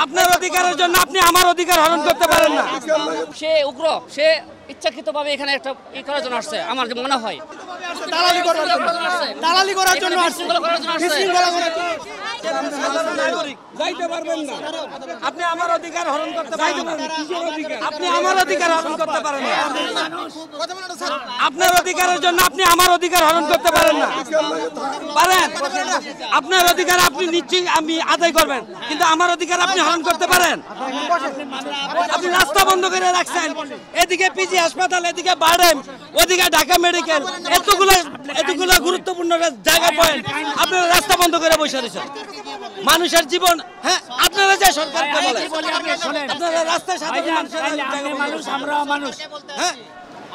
আপনার অধিকারের জন্য আপনি আমার অধিকার হরণ করতে পারেন না। সে উগ্র, সে ইচ্ছাকৃতভাবে এখানে একটা করার জন্য আসছে আমার মনে হয়। দালালি করার জন্য আসছে। যাইতে পারবেন না, আপনি আমার অধিকার হরণ করতে পারেন না। আপনি আমার অধিকার হরণ করতে পারেন না। আপনার অধিকারের জন্য আপনি আমার অধিকার হরণ করতে পারেন না। পারেন, আপনার অধিকার আপনি নিশ্চয়ই আমি আদায় করবেন, কিন্তু আমার অধিকার আপনি হরণ করতে পারেন? আপনি রাস্তা বন্ধ করে রাখছেন, এদিকে পিজি হাসপাতাল, এদিকে বারডেম, ওদিকে ঢাকা মেডিকেল, এতগুলো গুরুত্বপূর্ণ জায়গা পয়েন্ট আপনারা রাস্তা বন্ধ করে বসে রয়েছেন। মানুষের জীবন, হ্যাঁ আপনারা যে সরকারকে বলেন, আপনারা রাস্তায় সাধারণ মানুষ, আমরা মানুষ, হ্যাঁ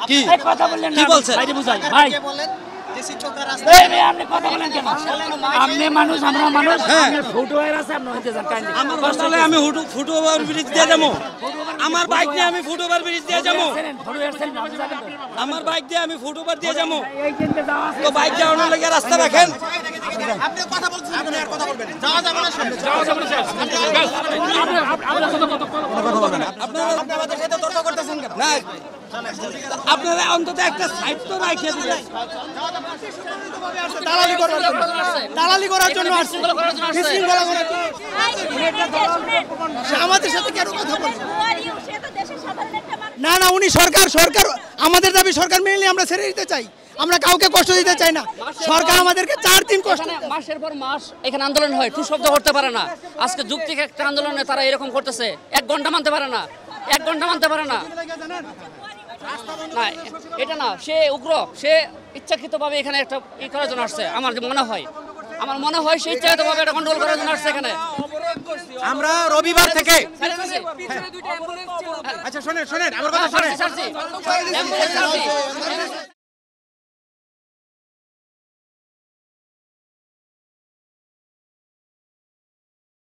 কি কথা বললেন কি বলছেন? ভাই আপনি কথা বলেন কেন? আপনি মানুষ, আমরা মানুষ, ফুটওভার আছে, আপনি হইতে যান কাইন্ডলি। আমার কষ্ট হলে আমি ফুটওভার ব্রিজ দিয়ে যাবো, আমার বাইক নিয়ে আমি ফুটওভার ব্রিজ দিয়ে যাবো, আমার বাইক দিয়ে আমি ফুটওভার দিয়ে যাবো। তো বাইক যাওয়ানোর লাগে রাস্তা রাখেন। আপনি কথা বলছেন, আপনি আর কথা বলবেন, যাওয়া যাবে না, আপনারা আমাদের সাথে তর্ক করতেছেন কেন? না, আপনারা অন্তত একটা সাইড তো রাখিয়ে দিলেন। দালালি করার জন্য আসছে। আমাদের সাথে কেন কথা বলছেন? না না, উনি সরকার আমাদের দাবি সরকার মেনে নিয়ে আমরা ছেড়ে দিতে চাই। আমরা কাউকে কষ্ট দিতে চাই না। সরকার আমাদেরকে 4 দিন কষ্ট, মাসের পর মাস এখানে আন্দোলন হয়, টু শব্দ করতে পারে না। আজকে যুক্তিক একটা আন্দোলনে তারা এরকম করতেছে, 1 ঘন্টা মানতে পারে না, 1 ঘন্টা মানতে পারে না। না এটা না, সে উগ্র, সে ইচ্ছাকৃতভাবে এখানে একটা করার জন্য আসছে আমার মনে হয়। আমার মনে হয় সে ইচ্ছাকৃতভাবে এটা কন্ট্রোল করার জন্য আসছে এখানে। আমরা রবিবার থেকে, আচ্ছা শোনেন আমার কথা শোনেন,